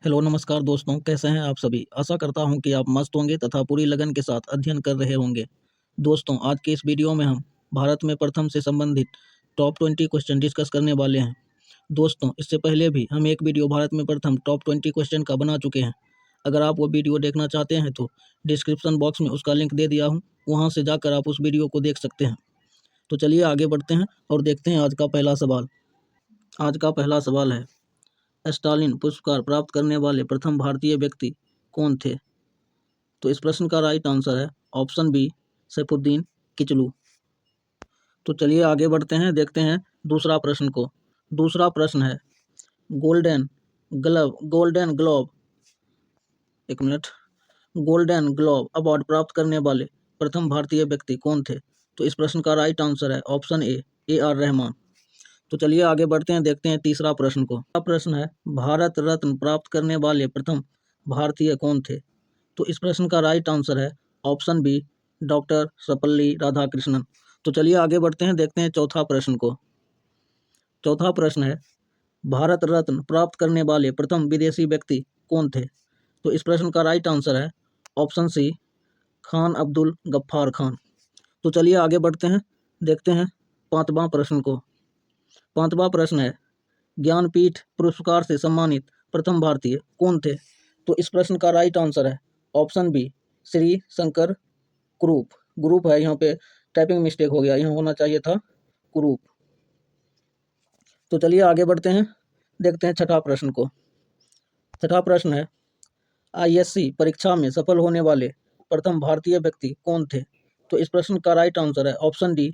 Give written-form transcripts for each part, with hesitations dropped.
Hello नमस्कार दोस्तों, कैसे हैं आप सभी। आशा करता हूं कि आप मस्त होंगे तथा पूरी लगन के साथ अध्ययन कर रहे होंगे। दोस्तों, आज के इस वीडियो में हम भारत में प्रथम से संबंधित टॉप 20 क्वेश्चन डिस्कस करने वाले हैं। दोस्तों, इससे पहले भी हम एक वीडियो भारत में प्रथम टॉप 20 क्वेश्चन का बना चुके हैं। अगर आप वो वीडियो देखना चाहते हैं तो डिस्क्रिप्शन बॉक्स में उसका लिंक दे दिया हूँ, वहाँ से जाकर आप उस वीडियो को देख सकते हैं। तो चलिए आगे बढ़ते हैं और देखते हैं आज का पहला सवाल। आज का पहला सवाल है, स्टालिन पुरस्कार प्राप्त करने वाले प्रथम भारतीय व्यक्ति कौन थे। तो इस प्रश्न का राइट आंसर है ऑप्शन बी, सैफुद्दीन किचलू। तो चलिए आगे बढ़ते हैं, देखते हैं दूसरा प्रश्न को। दूसरा प्रश्न है, golden globe golden globe award प्राप्त करने वाले प्रथम भारतीय व्यक्ति कौन थे। तो इस प्रश्न का राइट आंसर है ऑप्शन ए आर रहमान। तो चलिए आगे बढ़ते हैं, देखते हैं तीसरा प्रश्न को। तीसरा प्रश्न है, भारत रत्न प्राप्त करने वाले प्रथम भारतीय कौन थे। तो इस प्रश्न का राइट आंसर है option B, doctor Sarvepalli Radhakrishnan. तो चलिए आगे बढ़ते हैं, देखते हैं चौथा प्रश्न को। चौथा प्रश्न है, भारत रत्न प्राप्त करने वाले प्रथम विदेशी व्यक्ति कौन थे। तो इस प्रश्न का राइट आंसर है ऑप्शन सी, खान अब्दुल गफ्फार खान। तो चलिए आगे बढ़ते हैं, देखते हैं पांचवा प्रश्न को। पांचवा प्रश्न है, ज्ञानपीठ पुरस्कार से सम्मानित प्रथम भारतीय कौन थे। तो इस प्रश्न का राइट आंसर है option B, Shri Shankar group है, यहाँ पे टाइपिंग मिस्टेक हो गया, यहाँ होना चाहिए था कुरूप। तो चलिए आगे बढ़ते हैं, देखते हैं छठा प्रश्न को। छठा प्रश्न है, आईएससी परीक्षा में सफल होने वाले प्रथम भारतीय व्यक्ति कौन थे। तो इस प्रश्न का राइट आंसर है ऑप्शन डी,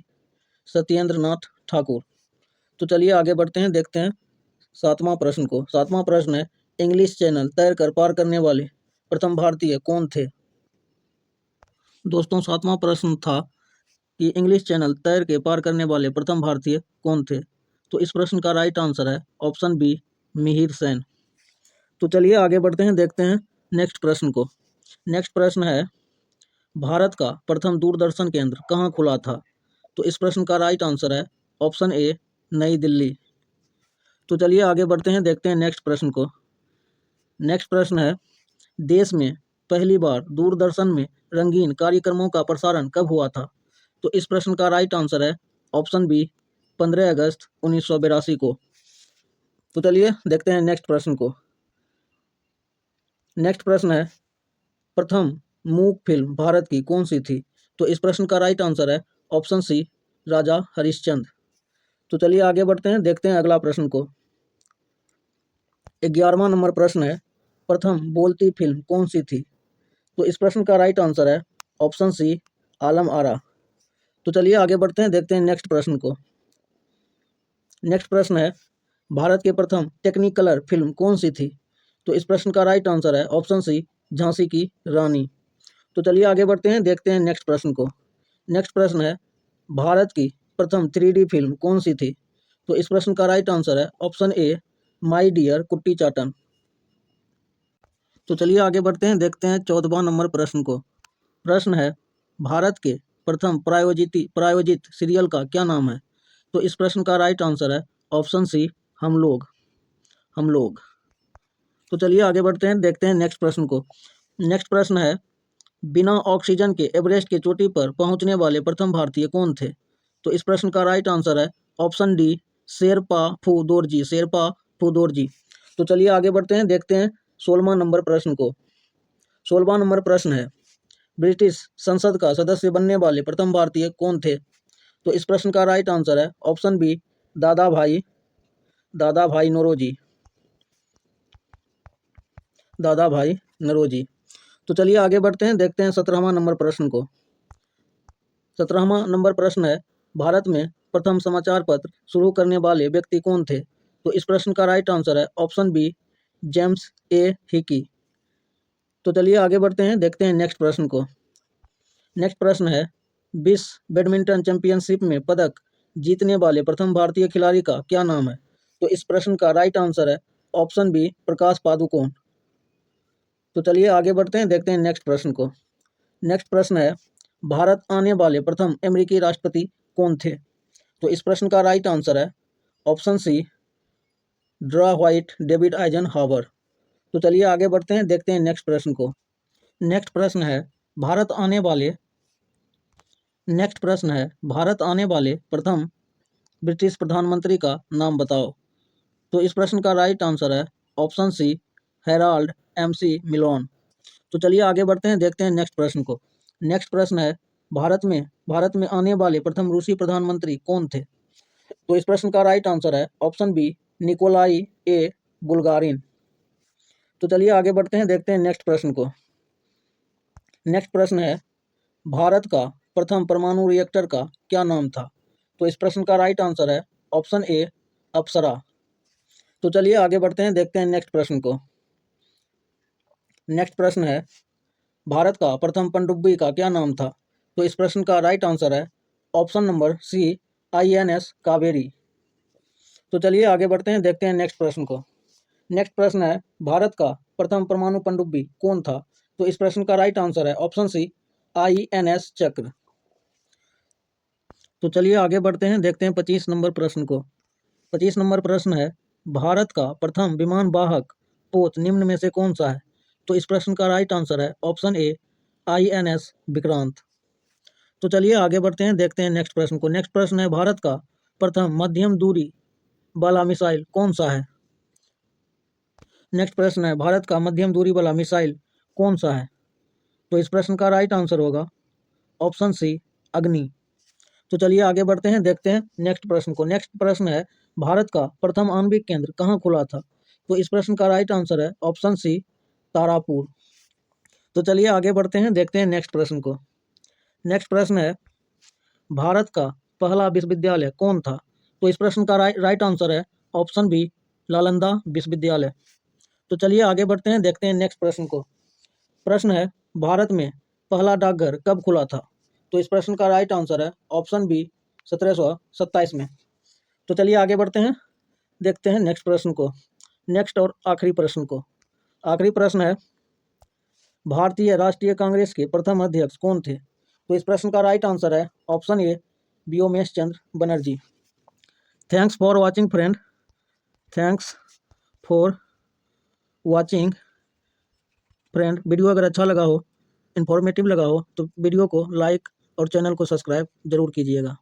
सत्येंद्र नाथ ठाकुर। तो चलिए आगे बढ़ते हैं, देखते हैं सातवां प्रश्न को। सातवां प्रश्न है, इंग्लिश चैनल तैर कर पार करने वाले प्रथम भारतीय कौन थे। दोस्तों, सातवां प्रश्न था कि इंग्लिश चैनल तैर के पार करने वाले प्रथम भारतीय कौन थे। तो इस प्रश्न का राइट आंसर है ऑप्शन बी, मिहिर सेन। तो चलिए आगे बढ़ते हैं, देखते हैं नेक्स्ट प्रश्न को। नेक्स्ट प्रश्न है, भारत का प्रथम दूरदर्शन केंद्र कहाँ खुला था। तो इस प्रश्न का राइट आंसर है ऑप्शन ए, नई दिल्ली। तो चलिए आगे बढ़ते हैं, देखते हैं नेक्स्ट प्रश्न को। नेक्स्ट प्रश्न है, देश में पहली बार दूरदर्शन में रंगीन कार्यक्रमों का प्रसारण कब हुआ था। तो इस प्रश्न का राइट आंसर है ऑप्शन बी, 15 अगस्त 1982 को। तो चलिए देखते हैं नेक्स्ट प्रश्न को। नेक्स्ट प्रश्न है, प्रथम मूक फिल्म भारत की कौन सी थी। तो इस प्रश्न का राइट आंसर है ऑप्शन सी, राजा हरिश्चंद्र। तो चलिए आगे बढ़ते हैं, देखते हैं अगला प्रश्न को। 11वां नंबर प्रश्न है, प्रथम बोलती फिल्म कौन सी थी। तो इस प्रश्न का राइट आंसर है ऑप्शन सी, आलम आरा। तो चलिए आगे बढ़ते हैं, देखते हैं नेक्स्ट प्रश्न को। नेक्स्ट प्रश्न है, भारत के प्रथम टेक्निकलर फिल्म कौन सी थी। तो इस प्रश्न का राइट आंसर है ऑप्शन सी, झांसी की रानी। तो चलिए आगे बढ़ते हैं, देखते हैं नेक्स्ट प्रश्न को। नेक्स्ट प्रश्न है, भारत की प्रथम 3D फिल्म कौन सी थी। तो इस प्रश्न का राइट आंसर है ऑप्शन ए, माई डियर कुट्टी चाटन। तो चलिए आगे बढ़ते हैं, देखते हैं 14वां नंबर प्रश्न को। प्रश्न है, भारत के प्रथम प्रायोजित सीरियल का क्या नाम है। तो इस प्रश्न का राइट आंसर है ऑप्शन सी, हम लोग। तो चलिए आगे बढ़ते हैं, देखते हैं नेक्स्ट प्रश्न को। नेक्स्ट प्रश्न है, बिना ऑक्सीजन के एवरेस्ट की चोटी पर पहुंचने वाले प्रथम भारतीय कौन थे। तो इस प्रश्न का राइट आंसर है ऑप्शन डी, शेरपा फूदोरजी। तो चलिए आगे बढ़ते हैं, देखते हैं 16वां नंबर प्रश्न को। 16वां नंबर प्रश्न है, ब्रिटिश संसद का सदस्य बनने वाले प्रथम भारतीय कौन थे। तो इस प्रश्न का राइट आंसर है ऑप्शन बी, दादा भाई नौरोजी। तो चलिए आगे बढ़ते हैं, देखते हैं 17वां नंबर प्रश्न को। 17वां नंबर प्रश्न है, भारत में प्रथम समाचार पत्र शुरू करने वाले व्यक्ति कौन थे। तो इस प्रश्न का राइट आंसर है option B, James A Hicky. तो चलिए आगे बढ़ते हैं, देखते हैं नेक्स्ट प्रश्न को। नेक्स्ट प्रश्न है, विश्व बैडमिंटन चैंपियनशिप में पदक जीतने वाले प्रथम भारतीय खिलाड़ी का क्या नाम है। तो इस प्रश्न का राइट आंसर है ऑप्शन बी, प्रकाश पादुकोण। तो चलिए आगे बढ़ते हैं, देखते हैं नेक्स्ट प्रश्न को। नेक्स्ट प्रश्न है, भारत आने वाले प्रथम अमेरिकी राष्ट्रपति कौन थे। तो इस प्रश्न का राइट आंसर है ऑप्शन सी, ड्रा व्हाइट डेविड आइजन हावर। तो चलिए आगे बढ़ते हैं, देखते हैं नेक्स्ट प्रश्न को। नेक्स्ट प्रश्न है भारत आने वाले प्रथम ब्रिटिश प्रधानमंत्री का नाम बताओ। तो इस प्रश्न का राइट आंसर है option C, Harold MC Milon. तो चलिए आगे बढ़ते हैं, देखते हैं नेक्स्ट प्रश्न को। नेक्स्ट प्रश्न है भारत में आने वाले प्रथम रूसी प्रधानमंत्री कौन थे। तो इस प्रश्न का राइट आंसर है ऑप्शन बी, निकोलाई ए बुल्गारिन। तो चलिए आगे बढ़ते हैं, देखते हैं नेक्स्ट प्रश्न को। नेक्स्ट प्रश्न है भारत का प्रथम परमाणु रिएक्टर का क्या नाम था। तो इस प्रश्न का राइट आंसर है ऑप्शन ए, अप्सरा। तो चलिए आगे बढ़ते हैं, देखते हैं नेक्स्ट प्रश्न को। नेक्स्ट प्रश्न है भारत का प्रथम पनडुब्बी का क्या नाम था। तो इस प्रश्न का राइट आंसर है option number C, INS Kaveri. तो चलिए आगे बढ़ते हैं, देखते हैं नेक्स्ट प्रश्न को। नेक्स्ट प्रश्न है भारत का प्रथम परमाणु पनडुब्बी कौन था। तो इस प्रश्न का राइट आंसर है ऑप्शन सी, INS चक्र। तो चलिए आगे बढ़ते हैं, देखते हैं 25 नंबर प्रश्न को। 25 नंबर प्रश्न है भारत का प्रथम विमान वाहक पोत निम्न में से कौन सा है। तो इस प्रश्न का राइट आंसर है ऑप्शन ए, INS विक्रांत। तो चलिए आगे बढ़ते हैं, देखते हैं नेक्स्ट प्रश्न को। नेक्स्ट प्रश्न है भारत का प्रथम मध्यम दूरी वाला मिसाइल कौन सा है। नेक्स्ट प्रश्न है भारत का मध्यम दूरी वाला मिसाइल कौन सा है। तो इस प्रश्न का राइट आंसर होगा ऑप्शन सी, अग्नि। तो चलिए आगे बढ़ते हैं, देखते हैं नेक्स्ट प्रश्न को। नेक्स्ट प्रश्न है भारत का प्रथम आणविक केंद्र कहाँ खुला था। तो इस प्रश्न का राइट आंसर है ऑप्शन सी, तारापुर। तो चलिए आगे बढ़ते हैं, देखते हैं नेक्स्ट प्रश्न को। नेक्स्ट प्रश्न है भारत का पहला विश्वविद्यालय कौन था। तो इस प्रश्न का राइट आंसर है ऑप्शन बी, नालंदा विश्वविद्यालय। तो चलिए आगे बढ़ते हैं, देखते हैं नेक्स्ट प्रश्न को। प्रश्न है भारत में पहला डाकघर कब खुला था। तो इस प्रश्न का राइट आंसर है ऑप्शन बी, 1727 में। तो चलिए आगे बढ़ते हैं, देखते हैं नेक्स्ट प्रश्न को। नेक्स्ट और आखिरी प्रश्न को। आखिरी प्रश्न है भारतीय राष्ट्रीय कांग्रेस के प्रथम अध्यक्ष कौन थे। तो इस प्रश्न का राइट आंसर है option A, Womesh Chandra Banerjee. Thanks for watching friend, thanks for watching friend. Video अगर अच्छा लगा हो, इन्फॉर्मेटिव लगा हो तो वीडियो को लाइक और चैनल को सब्सक्राइब जरूर कीजिएगा।